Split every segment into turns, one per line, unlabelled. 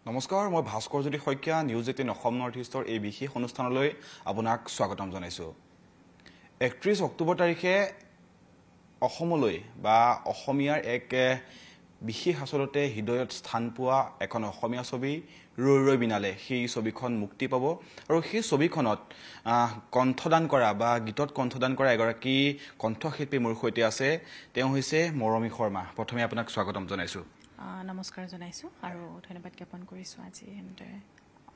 নমস্কাৰ মই Bhaskarjyoti Saikia news 18 Assam north ইষ্টৰ এই বিশেষ অনুষ্ঠানলৈ আপোনাক স্বাগতম জনাইছো 31 অক্টোবৰ তাৰিখে অসমলৈ বা অসমীয়াৰ এক বিশেষ আসলতে হৃদয়ত স্থান পোৱা এখন অসমীয়া ছবি ৰৈ ৰৈ বিনালে সেই ছবিখন মুক্তি পাব আৰু সেই ছবিখনত কণ্ঠদান কৰা বা গীতত কণ্ঠদান কৰা এগৰাকী কণ্ঠশিল্পী মোৰ সৈতে আছে তেওঁ হৈছে মৰমী শৰ্মা প্ৰথমে আপোনাক স্বাগতম জনাইছো
নমস্কাৰ জনাইছো আৰু ধন্যবাদ জ্ঞাপন কৰিছো আজি এনে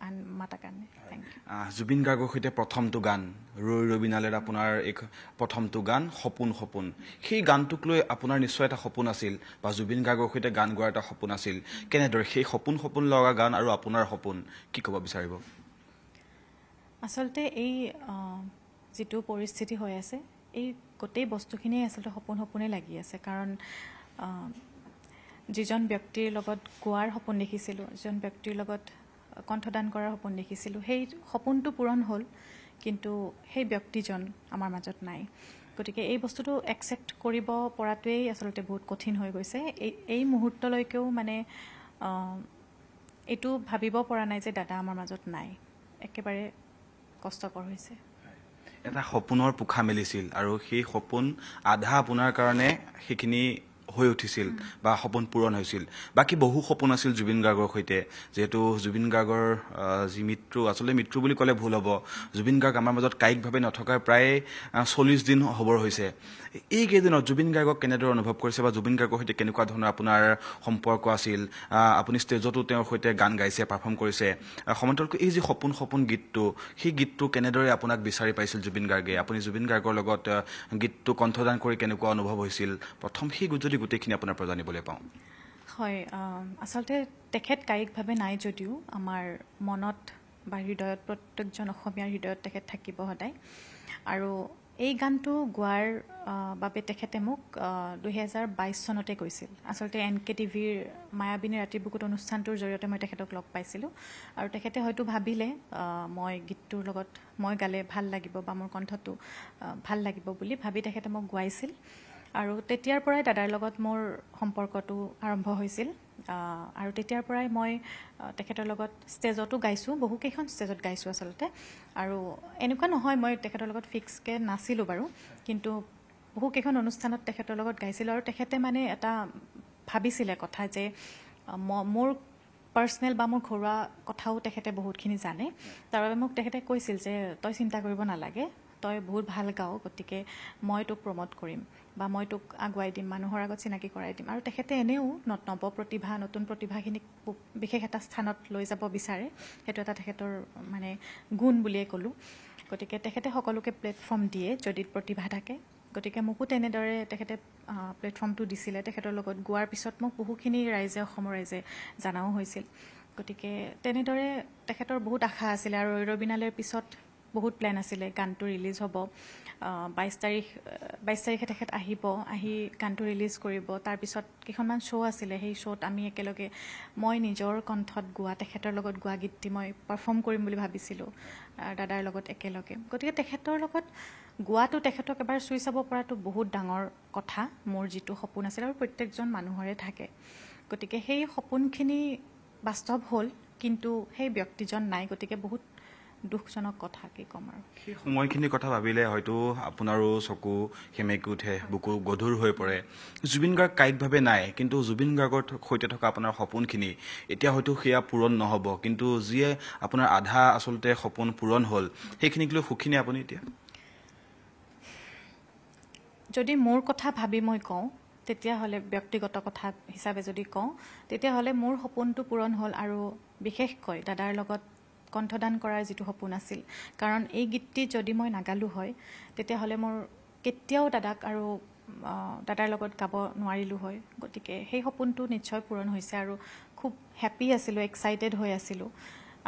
আন মাতা কাৰণে থ্যাংক ইউ
জুবিন গাৰ্গৰ সৈতে প্ৰথমটো গান ৰৈ ৰৈ বিনালেৰ আপোনাৰ এক প্ৰথমটো গান সপোন সপোন সেই গানটোক লৈ আপোনাৰ নিশ্চয় এটা সপোন আছিল বা জুবিন গাৰ্গৰ সৈতে গান গোৱাৰ এটা সপোন আছিল কেনেদৰে সেই সপোন সপোন লগা গান আৰু আপোনাৰ সপোন কি ক'ব বিচাৰিব
আসলতে এই যেটো পৰিস্থিতি হৈ আছে এই গোটেই বস্তুখিনি আসলতে সপোন সপোনে লাগি আছে কাৰণ যিজন ব্যক্তিৰ লগত গোৱাৰ সপোন দেখিছিলো যিজন ব্যক্তিৰ লগত কণ্ঠদান কৰাৰ সপোন দেখিছিলো সেই সপোনটো পূৰণ হ'ল কিন্তু সেই ব্যক্তিজন আমাৰ মাজত নাই গতিকে এই বস্তুটো একসেপ্ট কৰিব পৰাটোৱেই আসলতে বহুত কঠিন হৈ গৈছে এই মুহূৰ্তলৈকেও মানে এটো ভাবিব পৰা নাই যে দাদা আমাৰ মাজত নাই একেবাৰে কষ্টকৰ হৈছে
এটা সপোনৰ পোখা মেলিছিল আৰু সেই সপোন আধা আপোনাৰ কাৰণে সেইখিনি হৈ উঠিছিল বা সপোন পূৰণ হৈছিল বাকি বহু সপোন আছিল জুবিন গাৰ্গৰ সৈতে যেহেতু জুবিন গাৰ্গৰ যি মৃত্যু আসলে মৃত্যু বুলি ক'লে ভুল হ'ব জুবিন গাৰ্গ আমাৰ মাজত কায়িকভাৱে নথকাৰ প্ৰায় 40 দিন হ'বৰ হৈছে এই কেইদিনত জুবিন গাৰ্গক কেনেদৰে অনুভৱ কৰিছে বা জুবিন গাৰ্গৰ সৈতে কেনেকুৱা ধৰণৰ আপোনাৰ সম্পৰ্ক আছিল আপুনি ষ্টেজতো তেওঁৰ সৈতে গান গাইছে পাৰফৰ্ম কৰিছে সমান্তৰালকৈ এই যি সপোন সপোন গীতটো সেই গীতটো কেনেদৰে আপোনাক বিচাৰি পাইছিল জুবিন গাৰ্গে আপুনি জুবিন গাৰ্গৰ লগত গীতটো কণ্ঠদান কৰি কেনেকুৱা অনুভৱ হৈছিল প্ৰথম সেই যদি গোটেইখিনি আপোনাৰ পৰা জানিবলৈ পাওঁ
হয় আসলতে তেখেত কায়িকভাৱে নাই যদিও আমাৰ মনত বা হৃদয়ত প্ৰত্যেকজন অসমীয়াৰ হৃদয়ত তেখেত থাকিব সদায় আৰু এই গানটো গোৱাৰ বাবে তেখেতে মোক 2022 চনতে কৈছিল আসলতে NKTVৰ মায়াবিনী ৰাতিৰ বুকুত অনুষ্ঠানটোৰ জৰিয়তে মই তেখেতক লগ পাইছিলোঁ আৰু তেখেতে হয়তো ভাবিলে মই গীতটোৰ লগত মই গালে ভাল লাগিব বা মোৰ কণ্ঠটো ভাল লাগিব বুলি ভাবি তেখেতে মোক গোৱাইছিল আৰু তেতিয়াৰ পৰাই দাদাৰ লগত মোৰ সম্পৰ্কটো আৰম্ভ হৈছিল আৰু তেতিয়াৰ পৰাই মই তেখেতৰ লগত ষ্টেজতো গাইছো বহুকেইখন ষ্টেজত গাইছো আসলতে আৰু এনেকুৱা নহয় মই তেখেতৰ লগত ফিক্সকে নাছিলো বাৰু কিন্তু বহুকেইখন অনুষ্ঠানত তেখেতৰ লগত গাইছিল আৰু তেখেতে মানে এটা ভাবিছিলে কথা যে মোৰ পাৰ্সনেল বা মোৰ ঘৰুৱা কথাও তেখেতে বহুতখিনি জানে তাৰ বাবে মোক তেখেতে কৈছিল যে তই চিন্তা কৰিব নালাগে তই বহুত ভাল গাও গতিকে মই তোক প্ৰমোট কৰিম বা মই তোক আগুৱাই দিম মানুহৰ আগত চিনাকি কৰাই দিম আৰু তেখেতে এনেও নৱ প্ৰতিভা নতুন প্ৰতিভাখিনিক বিশেষ এটা স্থানত লৈ যাব বিচাৰে সেইটো এটা তেখেতৰ মানে গুণ বুলিয়ে ক'লো গতিকে তেখেতে সকলোকে প্লেটফৰ্ম দিয়ে যদি প্ৰতিভা থাকে গতিকে মোকো তেনেদৰে তেখেতে প্লেটফৰ্মটো দিছিলে তেখেতৰ লগত গোৱাৰ পিছত মোক বহুখিনি ৰাইজে অসমৰ ৰাইজে জানাও হৈছিল গতিকে তেনেদৰে তেখেতৰ বহুত আশা আছিল আৰু ৰৈ ৰৈ বিনালেৰ পিছত বহুত প্ল্যান আছিলে গানটো ৰিলিজ হ'ব 22 তাৰিখে তেখেত আহি গানটো ৰিলিজ কৰিব তাৰ পিছত কিখনমান শ্ব' আছিলে সেই শ্ব'ত আমি একেলগে মই নিজৰ কণ্ঠত গোৱা তেখেতৰ লগত গোৱা গীতটি মই পাৰফৰ্ম কৰিম বুলি ভাবিছিলোঁ দাদাৰ লগত একেলগে গতিকে তেখেতৰ লগত গোৱাটো তেখেতক এবাৰ চুই চাব পৰাটো বহুত ডাঙৰ কথা মোৰ যিটো সপোন আছিল আৰু প্ৰত্যেকজন মানুহৰে থাকে গতিকে সেই সপোনখিনি বাস্তৱ হ'ল কিন্তু সেই ব্যক্তিজন নাই গতিকে বহুত দুখজনক কথা কি কম আৰু
সেই সময়খিনিৰ কথা ভাবিলে হয়তো আপোনাৰো চকু হেমেকি উঠে বুকু গধুৰ হৈ পৰে জুবিন গাৰ্গ কায়িকভাৱে নাই কিন্তু জুবিন গাৰ্গৰ সৈতে থকা আপোনাৰ সপোনখিনি এতিয়া হয়তো সেয়া পূৰণ নহ'ব কিন্তু যিয়ে আপোনাৰ আধা আসলতে সপোন পূৰণ হ'ল সেইখিনিক লৈ সুখী নে আপুনি এতিয়া
যদি মোৰ কথা ভাবি মই কওঁ তেতিয়াহ'লে ব্যক্তিগত কথা হিচাপে যদি কওঁ তেতিয়াহ'লে মোৰ সপোনটো পূৰণ হ'ল আৰু বিশেষকৈ দাদাৰ লগত কণ্ঠদান কৰাৰ যিটো সপোন আছিল কাৰণ এই গীতটি যদি মই নাগালো হয় তেতিয়াহ'লে মোৰ কেতিয়াও দাদাক আৰু দাদাৰ লগত গাব নোৱাৰিলো হয় গতিকে সেই সপোনটো নিশ্চয় পূৰণ হৈছে আৰু খুব হ্যাপি আছিলোঁ এক্সাইটেড হৈ আছিলোঁ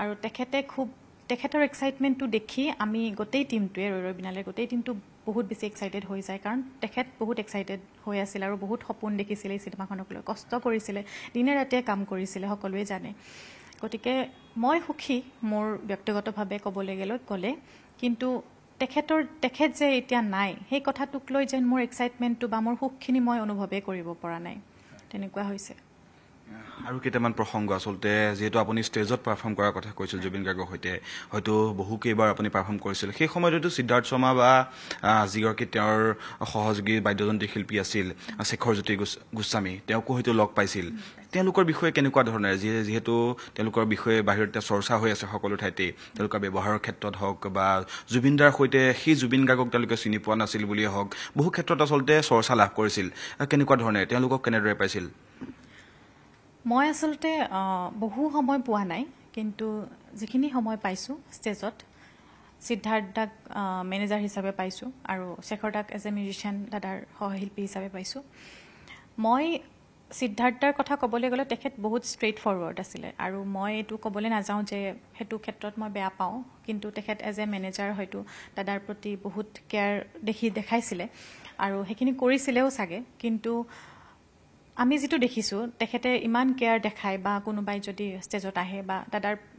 আৰু তেখেতৰ এক্সাইটমেণ্টটো দেখি আমি গোটেই টিমটোৱে ৰৈ ৰৈ বিনালে গোটেই টিমটো বহুত বেছি এক্সাইটেড হৈ যায় কাৰণ তেখেত বহুত এক্সাইটেড হৈ আছিল আৰু বহুত সপোন দেখিছিলে এই চিনেমাখনক লৈ কষ্ট কৰিছিলে দিনে ৰাতিয়ে কাম কৰিছিলে সকলোৱে জানে গতিকে মই সুখী মোৰ ব্যক্তিগতভাৱে ক'বলৈ গ'লে কিন্তু তেখেত যে এতিয়া নাই সেই কথাটোক লৈ যেন মোৰ এক্সাইটমেণ্টটো বা মোৰ সুখখিনি মই অনুভৱে কৰিব পৰা নাই তেনেকুৱা হৈছে
আৰু কেইটামান প্ৰসংগ আচলতে যিহেতু আপুনি ষ্টেজত পাৰফৰ্ম কৰাৰ কথা কৈছিল জুবিন গাৰ্গৰ সৈতে হয়তো বহু কেইবাৰ আপুনি পাৰফৰ্ম কৰিছিল সেই সময়ত হয়তো সিদ্ধাৰ্থ শৰ্মা বা যিগৰাকী তেওঁৰ সহযোগী বাদ্যযন্ত্ৰী শিল্পী আছিল শেখৰজ্যোতি গোস্বামী তেওঁকো হয়তো লগ পাইছিল তেওঁলোকৰ বিষয়ে কেনেকুৱা ধৰণৰ যিহেতু তেওঁলোকৰ বিষয়ে বাহিৰত এতিয়া চৰ্চা হৈ আছে সকলো ঠাইতে তেওঁলোকৰ ব্যৱহাৰৰ ক্ষেত্ৰত হওক বা জুবিনদাৰ সৈতে সেই জুবিন গাৰ্গক তেওঁলোকে চিনি পোৱা নাছিল বুলিয়ে হওক বহু ক্ষেত্ৰত আচলতে চৰ্চা লাভ কৰিছিল কেনেকুৱা ধৰণে তেওঁলোকক কেনেদৰে পাইছিল
মই আচলতে বহু সময় পোৱা নাই কিন্তু যিখিনি সময় পাইছোঁ ষ্টেজত সিদ্ধাৰ্থ দাক মেনেজাৰ হিচাপে পাইছোঁ আৰু শেখৰ দাক এজ এ মিউজিচিয়ান দাদাৰ সহশিল্পী হিচাপে পাইছোঁ মই সিদ্ধাৰ্থ দাৰ কথা ক'বলৈ গ'লে তেখেত বহুত ষ্ট্ৰেইট ফৰৱাৰ্ড আছিলে আৰু মই এইটো ক'বলৈ নাযাওঁ যে সেইটো ক্ষেত্ৰত মই বেয়া পাওঁ কিন্তু তেখেত এজ এ মেনেজাৰ হয়তো দাদাৰ প্ৰতি বহুত কেয়াৰ দেখাইছিলে আৰু সেইখিনি কৰিছিলেও চাগে কিন্তু আমি যিটো দেখিছোঁ তেখেতে ইমান কেয়াৰ দেখায় বা কোনোবাই যদি ষ্টেজত আহে বা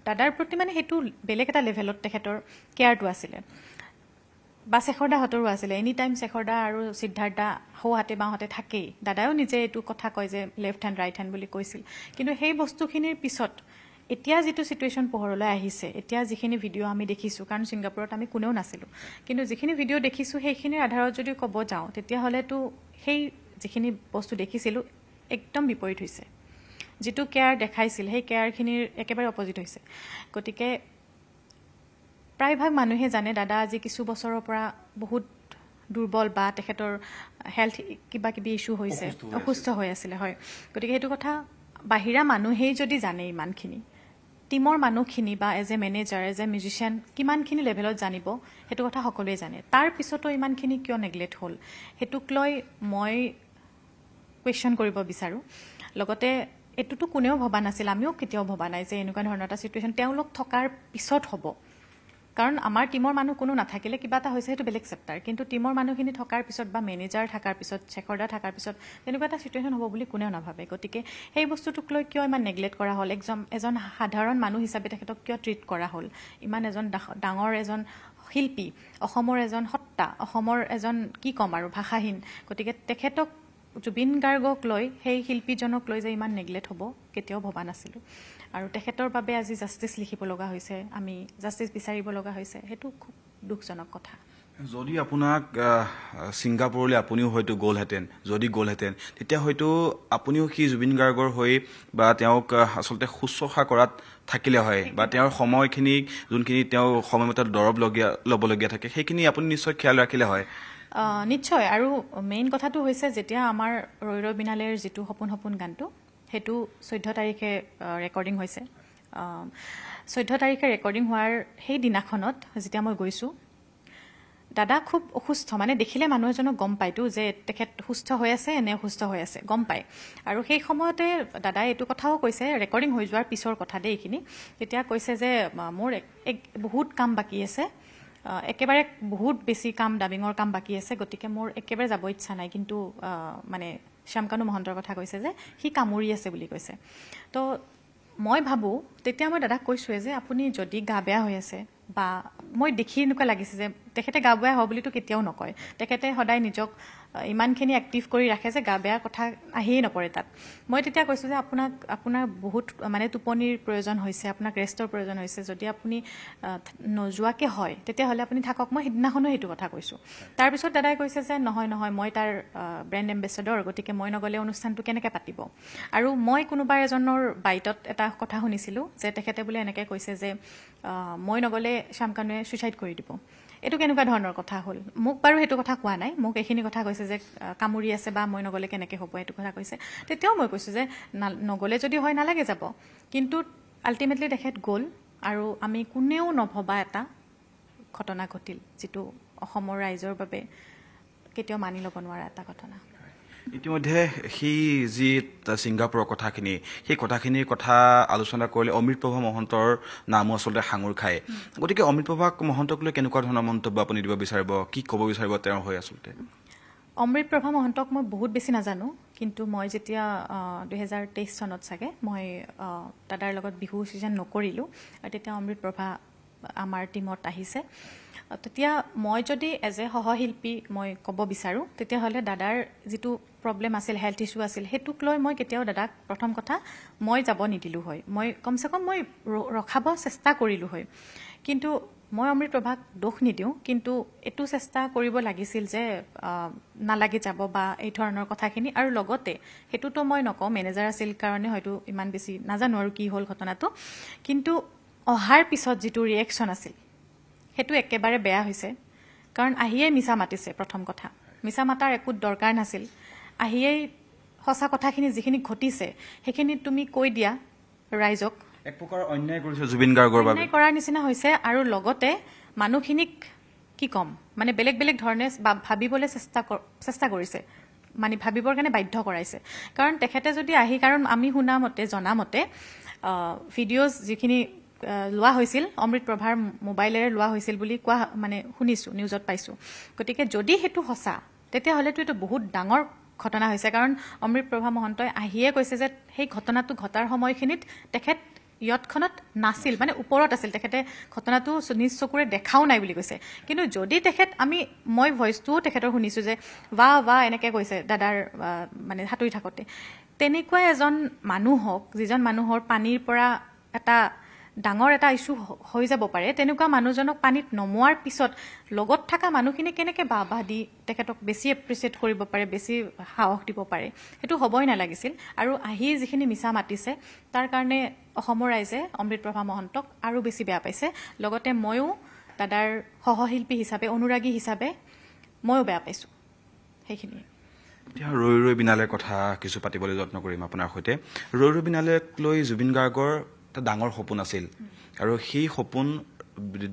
দাদাৰ প্ৰতি মানে সেইটো বেলেগ এটা লেভেলত তেখেতৰ কেয়াৰটো আছিলে বা শেখৰ দাহঁতৰো আছিলে এনি টাইম শেখৰ দা আৰু সিদ্ধাৰ্থ দা সোঁহাতে বাওঁহাতে থাকেই দাদাও নিজে এইটো কথা কয় যে লেফ্ট হেণ্ড ৰাইট হেণ্ড বুলি কৈছিল কিন্তু সেই বস্তুখিনিৰ পিছত এতিয়া যিটো চিটুৱেশ্যন পোহৰলৈ আহিছে এতিয়া যিখিনি ভিডিঅ' আমি দেখিছোঁ কাৰণ ছিংগাপুৰত আমি কোনেও নাছিলোঁ কিন্তু যিখিনি ভিডিঅ' দেখিছোঁ সেইখিনিৰ আধাৰত যদি ক'ব যাওঁ তেতিয়াহ'লেতো সেই যিখিনি বস্তু দেখিছিলোঁ একদম বিপৰীত হৈছে যিটো কেয়াৰ দেখাইছিল সেই কেয়াৰখিনিৰ একেবাৰে অপজিট হৈছে গতিকে প্ৰায়ভাগ মানুহে জানে দাদা আজি কিছু বছৰৰ পৰা বহুত দুৰ্বল বা তেখেতৰ হেল্থ কিবা কিবি ইছ্যু হৈছে অসুস্থ হৈ আছিলে হয় গতিকে সেইটো কথা বাহিৰা মানুহেই যদি জানে ইমানখিনি টিমৰ মানুহখিনি বা as a manager as a musician কিমানখিনি লেভেলত জানিব সেইটো কথা সকলোৱে জানে তাৰ পিছতো ইমানখিনি কিয় নেগলেক্ট হ'ল সেইটোক লৈ মই কুৱেশ্যন কৰিব বিচাৰোঁ লগতে এইটোতো কোনেও ভবা নাছিল আমিও কেতিয়াও ভবা নাই যে এনেকুৱা ধৰণৰ এটা চিটুৱেশ্যন তেওঁলোক থকাৰ পিছত হ'ব কাৰণ আমাৰ টিমৰ মানুহ কোনো নাথাকিলে কিবা এটা হৈছে সেইটো বেলেগ চেপ্টাৰ কিন্তু টিমৰ মানুহখিনি থকাৰ পিছত বা মেনেজাৰ থকাৰ পিছত শেখৰ দা থকাৰ পিছত তেনেকুৱা এটা চিটুৱেশ্যন হ'ব বুলি কোনেও নাভাবে গতিকে সেই বস্তুটোক লৈ কিয় ইমান নেগলেক্ট কৰা হ'ল এজন সাধাৰণ মানুহ হিচাপে তেখেতক কিয় ট্ৰিট কৰা হ'ল ইমান এজন ডাঙৰ এজন শিল্পী অসমৰ এজন সত্তা অসমৰ এজন কি ক'ম আৰু ভাষাহীন গতিকে তেখেতক জুবিন গাৰ্গক লৈ সেই শিল্পীজনক লৈ যে ইমান নেগলেক্ট হ'ব কেতিয়াও ভবা নাছিলোঁ আৰু তেখেতৰ বাবে আজি জাষ্টিচ লিখিব লগা হৈছে আমি জাষ্টিচ বিচাৰিব লগা হৈছে সেইটো খুব দুখজনক কথা
যদি আপোনাক ছিংগাপুৰলৈ আপুনিও হয়তো গ'লহেঁতেন তেতিয়া হয়তো আপুনিও সেই জুবিন গাৰ্গৰ হৈ বা তেওঁক আচলতে শুশ্ৰূষা কৰাত থাকিলে হয় বা তেওঁৰ সময়খিনি যোনখিনি তেওঁ সময়মতে দৰৱ ল'বলগীয়া থাকে সেইখিনি আপুনি নিশ্চয় খেয়াল ৰাখিলে হয়
নিশ্চয় আৰু মেইন কথাটো হৈছে যেতিয়া আমাৰ ৰৈ ৰৈ বিনালেৰ যিটো সপোন সপোন গানটো সেইটো 14 তাৰিখে ৰেকৰ্ডিং হৈছে 14 তাৰিখে ৰেকৰ্ডিং হোৱাৰ সেই দিনাখনত যেতিয়া মই গৈছোঁ দাদা খুব অসুস্থ মানে দেখিলে মানুহ এজনক গম পায়তো যে তেখেত সুস্থ হৈ আছে নে অসুস্থ হৈ আছে গম পায় আৰু সেই সময়তে দাদাই এইটো কথাও কৈছে ৰেকৰ্ডিং হৈ যোৱাৰ পিছৰ কথা দেই এইখিনি তেতিয়া কৈছে যে মোৰ বহুত কাম বাকী আছে একেবাৰে বহুত বেছি কাম ডাবিঙৰ কাম বাকী আছে গতিকে মোৰ একেবাৰে যাব ইচ্ছা নাই কিন্তু মানে শ্যামকানু মহন্তৰ কথা কৈছে যে সি কামুৰি আছে বুলি কৈছে তো মই ভাবোঁ তেতিয়া মই দাদাক কৈছোঁৱে যে আপুনি যদি গা বেয়া হৈ আছে বা মই দেখি এনেকুৱা লাগিছে যে তেখেতে গা বেয়া হ'ব বুলিতো কেতিয়াও নকয় তেখেতে সদায় নিজক ইমানখিনি এক্টিভ কৰি ৰাখে যে গা বেয়া কথা আহিয়েই নপৰে তাত মই তেতিয়া কৈছোঁ যে আপোনাৰ বহুত মানে টোপনিৰ প্ৰয়োজন হৈছে আপোনাক ৰেষ্টৰ প্ৰয়োজন হৈছে যদি আপুনি নোযোৱাকৈ হয় তেতিয়াহ'লে আপুনি থাকক মই সিদিনাখনো সেইটো কথা কৈছোঁ তাৰপিছত দাদাই কৈছে যে নহয় মই তাৰ ব্ৰেণ্ড এম্বেচেডৰ গতিকে মই নগ'লে অনুষ্ঠানটো কেনেকৈ পাতিব আৰু মই কোনোবা এজনৰ বাইটত এটা কথা শুনিছিলোঁ যে তেখেতে বোলে এনেকৈ কৈছে যে মই নগ'লে শ্যামকানুৱে ছুইচাইড কৰি দিব এইটো কেনেকুৱা ধৰণৰ কথা হ'ল মোক বাৰু সেইটো কথা কোৱা নাই মোক এইখিনি কথা কৈছে যে কামুৰি আছে বা মই নগ'লে কেনেকৈ হ'ব এইটো কথা কৈছে তেতিয়াও মই কৈছোঁ যে নগ'লে যদি হয় নালাগে যাব কিন্তু আল্টিমেটলি তেখেত গ'ল আৰু আমি কোনেও নভবা এটা ঘটনা ঘটিল যিটো অসমৰ ৰাইজৰ বাবে কেতিয়াও মানি ল'ব নোৱাৰা এটা ঘটনা
ইতিমধ্যে সেই যি ছিংগাপুৰৰ কথাখিনি সেই কথাখিনিৰ কথা আলোচনা কৰিলে অমৃতপ্ৰভা মহন্তৰ নামো আচলতে সাঙুৰ খায় গতিকে অমৃতপ্ৰভা মহন্তক লৈ কেনেকুৱা ধৰণৰ মন্তব্য আপুনি দিব বিচাৰিব কি ক'ব বিচাৰিব তেওঁৰ হৈ আচলতে
অমৃতপ্ৰভা মহন্তক মই বহুত বেছি নাজানো কিন্তু মই যেতিয়া 2023 চনত চাগে মই দাদাৰ লগত বিহু ছিজন নকৰিলোঁ আৰু তেতিয়া অমৃতপ্ৰভা আমাৰ টীমত আহিছে তেতিয়া মই যদি এজ এ সহশিল্পী মই ক'ব বিচাৰোঁ তেতিয়াহ'লে দাদাৰ যিটো প্ৰব্লেম আছিল হেল্থ ইছ্যু আছিল সেইটোক লৈ মই কেতিয়াও দাদাক প্ৰথম কথা মই যাব নিদিলোঁ হয় মই কমচে কম মই ৰখাব চেষ্টা কৰিলোঁ হয় কিন্তু মই অমৃত প্ৰভাক দোষ নিদিওঁ কিন্তু এইটো চেষ্টা কৰিব লাগিছিল যে নালাগে যাব বা এই ধৰণৰ কথাখিনি আৰু লগতে সেইটোতো মই নকওঁ মেনেজাৰ আছিল কাৰণে হয়তো ইমান বেছি নাজানো আৰু কি হ'ল ঘটনাটো কিন্তু অহাৰ পিছত যিটো ৰিয়েকশ্যন আছিল সেইটো একেবাৰে বেয়া হৈছে কাৰণ আহিয়েই মিছা মাতিছে প্ৰথম কথা মিছা মাতাৰ একো দৰকাৰ নাছিল আহিয়েই সঁচা কথাখিনি যিখিনি ঘটিছে সেইখিনি তুমি কৈ দিয়া ৰাইজক
এক প্ৰকাৰ অন্যায় কৰিছে জুবিন গাৰ্গৰ বাবে
অন্যায় কৰাৰ নিচিনা হৈছে আৰু লগতে মানুহখিনিক কি ক'ম মানে বেলেগ বেলেগ ধৰণে ভাবিবলৈ চেষ্টা কৰিছে মানে ভাবিবৰ কাৰণে বাধ্য কৰাইছে কাৰণ তেখেতে যদি আহি কাৰণ আমি শুনা মতে জনা মতে ভিডিঅ'জ যিখিনি লোৱা হৈছিল অমৃত প্ৰভাৰ মোবাইলেৰে লোৱা হৈছিল বুলি কোৱা মানে শুনিছোঁ নিউজত পাইছোঁ গতিকে যদি সেইটো সঁচা তেতিয়াহ'লেতো এইটো বহুত ডাঙৰ ঘটনা হৈছে কাৰণ অমৃত প্ৰভা মহন্তই আহিয়ে কৈছে যে সেই ঘটনাটো ঘটাৰ সময়খিনিত তেখেত ইয়ৎখনত নাছিল মানে ওপৰত আছিল তেখেতে ঘটনাটো নিজ চকুৰে দেখাও নাই বুলি কৈছে কিন্তু যদি তেখেত মই ভইচটোও তেখেতৰ শুনিছোঁ যে ৱা এনেকৈ কৈছে দাদাৰ মানে সাঁতুৰি থাকোঁতে তেনেকুৱা এজন মানুহক যিজন মানুহৰ পানীৰ পৰা এটা ডাঙৰ এটা ইছ্যু হৈ যাব পাৰে তেনেকুৱা মানুহজনক পানীত নমোৱাৰ পিছত লগত থকা মানুহখিনি কেনেকৈ বাহ দি তেখেতক বেছি এপ্ৰিচিয়েট কৰিব পাৰে বেছি সাহস দিব পাৰে সেইটো হ'বই নালাগিছিল আৰু আহি যিখিনি মিছা মাতিছে তাৰ কাৰণে অসমৰ ৰাইজে অমৃত প্ৰভা মহন্তক আৰু বেছি বেয়া পাইছে লগতে ময়ো দাদাৰ সহশিল্পী হিচাপে অনুৰাগী হিচাপে ময়ো বেয়া পাইছোঁ সেইখিনিয়ে
এতিয়া ৰৈ ৰৈ বিনালে কথা কিছু পাতিবলৈ যত্ন কৰিম আপোনাৰ সৈতে ৰৈ ৰৈ বিনালেক লৈ জুবিন গাৰ্গৰ এটা ডাঙৰ সপোন আছিল আৰু সেই সপোন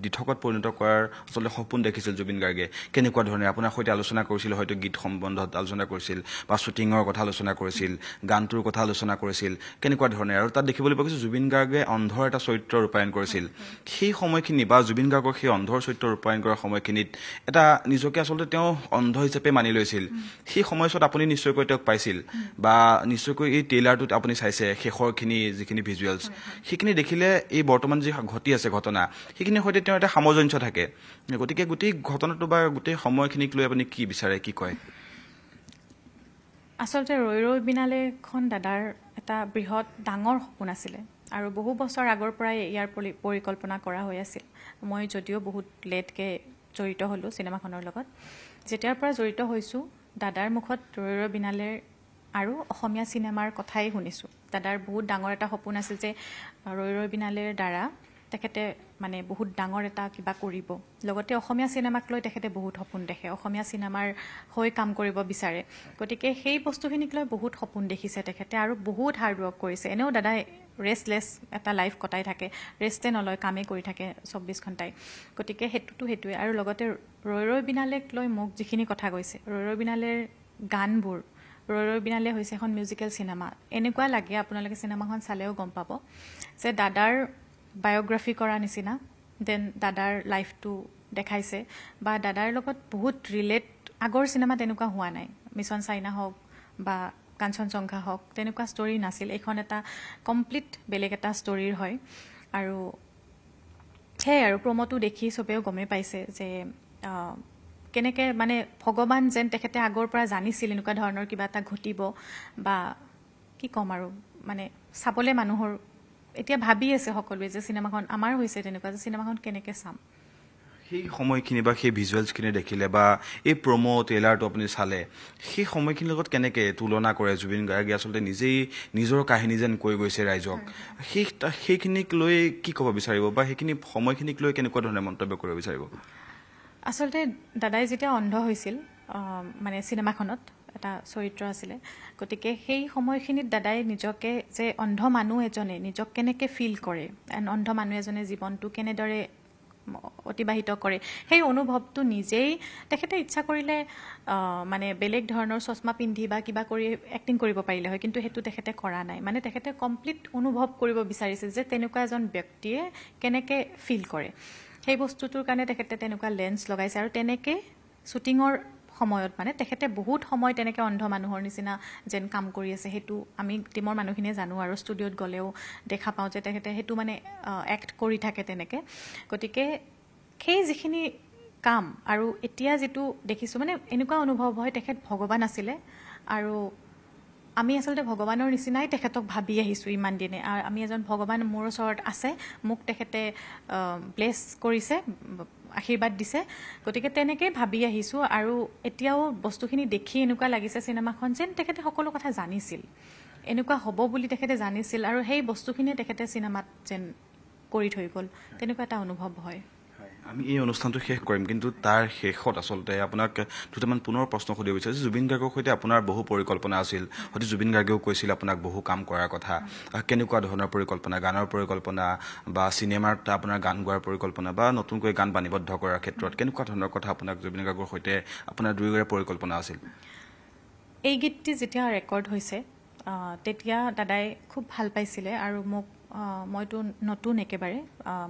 দিঠকত পৰিণত কৰাৰ আচলতে সপোন দেখিছিল জুবিন গাৰ্গে কেনেকুৱা ধৰণে আপোনাৰ সৈতে আলোচনা কৰিছিল হয়তো গীত সম্বন্ধত আলোচনা কৰিছিল বা শ্বুটিঙৰ কথা আলোচনা কৰিছিল গানটোৰ কথা আলোচনা কৰিছিল কেনেকুৱা ধৰণে আৰু তাত দেখিবলৈ পোৱা গৈছে জুবিন গাৰ্গে অন্ধৰ এটা চৰিত্ৰ ৰূপায়ণ কৰিছিল সেই সময়খিনি বা জুবিন গাৰ্গৰ সেই অন্ধৰ চৰিত্ৰ ৰূপায়ণ কৰাৰ সময়খিনিত এটা নিজকে আচলতে তেওঁ অন্ধ হিচাপে মানি লৈছিল সেই সময়ছোৱাত আপুনি নিশ্চয়কৈ তেওঁক পাইছিল বা নিশ্চয়কৈ এই ট্ৰেইলাৰটোত আপুনি চাইছে শেষৰখিনি যিখিনি ভিজুৱেলছ সেইখিনি দেখিলে এই বৰ্তমান যি ঘটি আছে ঘটনা সেইখিনিৰ সৈতে তেওঁৰ এটা সামঞ্জস্য থাকে গতিকে গোটেই ঘটনাটো বা গোটেই সময়খিনিক লৈ আপুনি কি বিচাৰে কি কয়
আচলতে ৰৈ ৰৈ বিনালেখন দাদাৰ এটা বৃহৎ ডাঙৰ সপোন আছিলে আৰু বহু বছৰ আগৰ পৰাই ইয়াৰ পৰিকল্পনা কৰা হৈ আছিল মই যদিও বহুত লেটকৈ জড়িত হ'লোঁ চিনেমাখনৰ লগত যেতিয়াৰ পৰা জড়িত হৈছোঁ দাদাৰ মুখত ৰৈ ৰৈ বিনালেৰ আৰু অসমীয়া চিনেমাৰ কথাই শুনিছোঁ দাদাৰ বহুত ডাঙৰ এটা সপোন আছিল যে ৰৈ ৰৈ বিনালেৰ দ্বাৰা তেখেতে মানে বহুত ডাঙৰ এটা কিবা কৰিব লগতে অসমীয়া চিনেমাক লৈ তেখেতে বহুত সপোন দেখে অসমীয়া চিনেমাৰ হৈ কাম কৰিব বিচাৰে গতিকে সেই বস্তুখিনিক লৈ বহুত সপোন দেখিছে তেখেতে আৰু বহুত হাৰ্ড ৱৰ্ক কৰিছে এনেও দাদাই ৰেষ্টলেছ এটা লাইফ কটাই থাকে ৰেষ্টে নলয় কামেই কৰি থাকে 24 ঘণ্টাই গতিকে সেইটোৱে আৰু লগতে ৰৈ ৰৈ বিনালেক লৈ মোক যিখিনি কথা কৈছে ৰৈ ৰৈ বিনালেৰ গানবোৰ ৰৈ ৰৈ বিনালে হৈছে এখন মিউজিকেল চিনেমা এনেকুৱা লাগে আপোনালোকে চিনেমাখন চালেও গম পাব যে দাদাৰ বায়োগ্ৰাফি কৰা নিচিনা দেন দাদাৰ লাইফটো দেখাইছে বা দাদাৰ লগত বহুত ৰিলেট আগৰ চিনেমা তেনেকুৱা হোৱা নাই মিছন চাইনা হওক বা কাঞ্চনজংঘা হওক তেনেকুৱা ষ্টৰী নাছিল এইখন এটা কমপ্লিট বেলেগ এটা ষ্টৰীৰ হয় আৰু সেয়াই আৰু প্ৰমোটো দেখি চবেও গমেই পাইছে যে কেনেকৈ মানে ভগৱান যেন তেখেতে আগৰ পৰা জানিছিল এনেকুৱা ধৰণৰ কিবা এটা ঘটিব বা কি ক'ম আৰু মানে চাবলৈ মানুহৰ এতিয়া ভাবি আছে সকলোৱে যে চিনেমাখন আমাৰ হৈছে তেনেকুৱা যে চিনেমাখন কেনেকৈ চাম
সেই সময়খিনি বা সেই ভিজুৱেলছখিনি দেখিলে বা এই প্ৰমো ট্ৰেইলাৰটো আপুনি চালে সেই সময়খিনিৰ লগত কেনেকৈ তুলনা কৰে জুবিন গাৰ্গে আচলতে নিজেই নিজৰ কাহিনী যেন কৈ গৈছে ৰাইজক সেইখিনিক লৈ কি ক'ব বিচাৰিব বা সেইখিনি সময়খিনিক লৈ কেনেকুৱা ধৰণে মন্তব্য কৰিব বিচাৰিব
আচলতে দাদাই যেতিয়া অন্ধ হৈছিল মানে চিনেমাখনত এটা চৰিত্ৰ আছিলে গতিকে সেই সময়খিনিত দাদাই নিজকে যে অন্ধ মানুহ এজনে নিজক কেনেকৈ ফিল কৰে অন্ধ মানুহ এজনে জীৱনটো কেনেদৰে অতিবাহিত কৰে সেই অনুভৱটো নিজেই তেখেতে ইচ্ছা কৰিলে মানে বেলেগ ধৰণৰ চশমা পিন্ধি বা কিবা কৰি এক্টিং কৰিব পাৰিলে হয় কিন্তু সেইটো তেখেতে কৰা নাই মানে তেখেতে কমপ্লিট অনুভৱ কৰিব বিচাৰিছিল যে তেনেকুৱা এজন ব্যক্তিয়ে কেনেকৈ ফিল কৰে সেই বস্তুটোৰ কাৰণে তেখেতে তেনেকুৱা লেন্স লগাইছে আৰু তেনেকৈ শ্বুটিঙৰ সময়ত মানে তেখেতে বহুত সময় তেনেকৈ অন্ধ মানুহৰ নিচিনা যেন কাম কৰি আছে সেইটো আমি টিমৰ মানুহখিনিয়ে জানো আৰু ষ্টুডিঅ'ত গ'লেও দেখা পাওঁ যে তেখেতে সেইটো মানে এক্ট কৰি থাকে তেনেকৈ গতিকে সেই যিখিনি কাম আৰু এতিয়া যিটো দেখিছোঁ মানে এনেকুৱা অনুভৱ হয় তেখেত ভগৱান আছিলে আৰু আমি আচলতে ভগৱানৰ নিচিনাই তেখেতক ভাবি আহিছোঁ ইমান দিনে আৰু আমি এজন ভগৱান মোৰ ওচৰত আছে মোক তেখেতে ব্লেছ কৰিছে আশীৰ্বাদ দিছে গতিকে তেনেকেই ভাবি আহিছোঁ আৰু এতিয়াও বস্তুখিনি দেখি এনেকুৱা লাগিছে চিনেমাখন যেন তেখেতে সকলো কথা জানিছিল এনেকুৱা হ'ব বুলি তেখেতে জানিছিল আৰু সেই বস্তুখিনিয়ে তেখেতে চিনেমাত যেন কৰি থৈ গ'ল তেনেকুৱা এটা অনুভৱ হয়
আমি এই অনুষ্ঠানটো শেষ কৰিম কিন্তু তাৰ শেষত আচলতে আপোনাক দুটামান পুনৰ প্ৰশ্ন সুধিব বিচাৰিছোঁ জুবিন গাৰ্গৰ সৈতে আপোনাৰ বহু পৰিকল্পনা আছিল হয়তো জুবিন গাৰ্গেও কৈছিল আপোনাক বহু কাম কৰাৰ কথা কেনেকুৱা ধৰণৰ পৰিকল্পনা গানৰ পৰিকল্পনা বা চিনেমাত আপোনাৰ গান গোৱাৰ পৰিকল্পনা বা নতুনকৈ গান বাণীবদ্ধ কৰাৰ ক্ষেত্ৰত কেনেকুৱা ধৰণৰ কথা আপোনাক জুবিন গাৰ্গৰ সৈতে আপোনাৰ দুয়োৰে পৰিকল্পনা আছিল
এই গীতটি যেতিয়া ৰেকৰ্ড হৈছে তেতিয়া দাদাই খুব ভাল পাইছিলে আৰু মোক মইতো নতুন একেবাৰে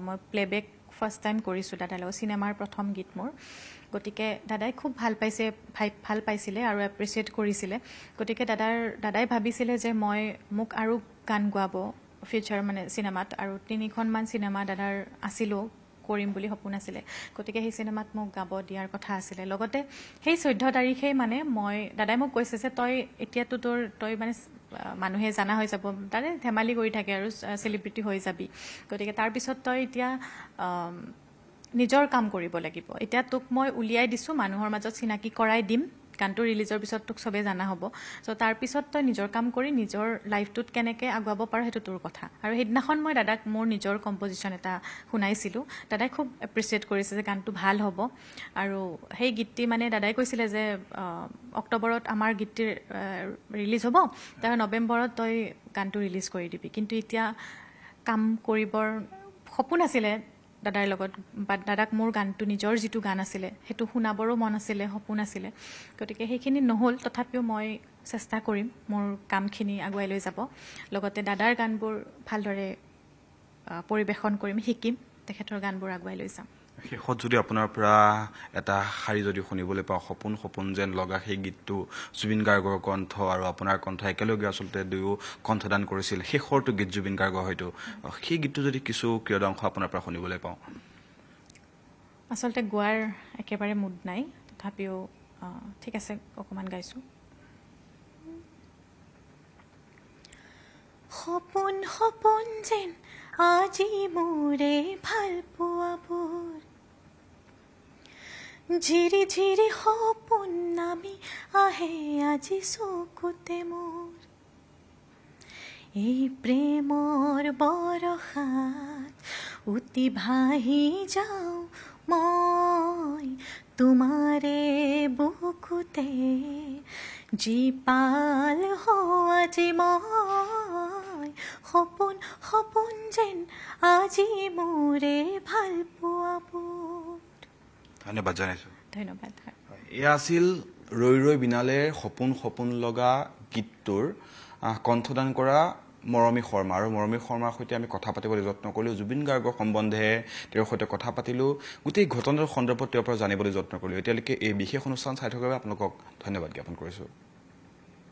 মই প্লেবেক ফাৰ্ষ্ট টাইম কৰিছোঁ দাদাৰ লগত চিনেমাৰ প্ৰথম গীত মোৰ গতিকে দাদাই খুব ভাল পাইছিলে আৰু এপ্ৰিচিয়েট কৰিছিলে গতিকে দাদাই ভাবিছিলে যে মোক আৰু গান গোৱাব ফিউচাৰ মানে চিনেমাত আৰু 3খনমান চিনেমা দাদাৰ আছিলো কৰিম বুলি সপোন আছিলে গতিকে সেই চিনেমাত মোক গাব দিয়াৰ কথা আছিলে লগতে সেই 14 তাৰিখেই মানে দাদাই মোক কৈছে যে এতিয়াতো তই মানে মানুহে জানা হৈ যাব তাৰে ধেমালি কৰি থাকে আৰু চেলিব্ৰিটি হৈ যাবি গতিকে তাৰপিছত তই এতিয়া নিজৰ কাম কৰিব লাগিব এতিয়া তোক মই উলিয়াই দিছোঁ মানুহৰ মাজত চিনাকি কৰাই দিম গানটো ৰিলিজৰ পিছত তোক চবেই জানা হ'ব চ' তাৰপিছত তই নিজৰ কাম কৰি নিজৰ লাইফটোত কেনেকৈ আগুৱাব পাৰ সেইটো তোৰ কথা আৰু সেইদিনাখন মই দাদাক মোৰ নিজৰ কম্পজিশ্যন এটা শুনাইছিলোঁ দাদাই খুব এপ্ৰিচিয়েট কৰিছে যে গানটো ভাল হ'ব আৰু সেই গীতটি মানে দাদাই কৈছিলে যে অক্টোবৰত আমাৰ গীতটি ৰিলিজ হ'ব তাৰ নৱেম্বৰত তই গানটো ৰিলিজ কৰি দিবি কিন্তু এতিয়া কাম কৰিবৰ সপোন আছিলে দাদাৰ লগত বা দাদাক মোৰ গানটো নিজৰ যিটো গান আছিলে সেইটো শুনাবৰো মন আছিলে সপোন আছিলে গতিকে সেইখিনি নহ'ল তথাপিও মই চেষ্টা কৰিম মোৰ কামখিনি আগুৱাই লৈ যাব লগতে দাদাৰ গানবোৰ ভালদৰে পৰিৱেশন কৰিম শিকিম তেখেতৰ গানবোৰ আগুৱাই লৈ যাম
শেষত যদি আপোনাৰ পৰা এটা শাৰী যদি শুনিবলৈ পাওঁ সপোন যেন লগা সেই গীতটো জুবিন গাৰ্গৰ কণ্ঠ আৰু আপোনাৰ কণ্ঠ একেলগে আচলতে দুয়ো কণ্ঠদান কৰিছিল শেষৰটো গীত জুবিন গাৰ্গৰ হয়তো সেই গীতটো যদি কিছু ক্ৰিয়দাংশ আপোনাৰ পৰা শুনিবলৈ পাওঁ
আচলতে গোৱাৰ একেবাৰে মুড নাই তথাপিও ঠিক আছে অকণমান গাইছোঁ সপোন যেন আজি মোৰে ভাল পোৱাবোৰ ঝিৰি ঝিৰি সপোন নামি আহে আজি চকুতে মোৰ এই প্ৰেমৰ বৰষাত উটি ভাহি যাওঁ মই তোমাৰে বুকুতে জীপাল হওঁ আজি মই সপোন যেন আজি মোৰে ভাল পোৱাবোৰ
ধন্যবাদ জনাইছোঁ
ধন্যবাদ
এয়া আছিল ৰৈ ৰৈ বিনালেৰ সপোন লগা গীতটোৰ কণ্ঠদান কৰা মৰমী শৰ্মা আৰু মৰমী শৰ্মাৰ সৈতে আমি কথা পাতিবলৈ যত্ন কৰিলোঁ জুবিন গাৰ্গৰ সম্বন্ধে তেওঁৰ সৈতে কথা পাতিলোঁ গোটেই ঘটনাৰ সন্দৰ্ভত তেওঁৰ পৰা জানিবলৈ যত্ন কৰিলোঁ এতিয়ালৈকে এই বিশেষ অনুষ্ঠান চাই থকাৰ বাবে আপোনালোকক ধন্যবাদ জ্ঞাপন কৰিছোঁ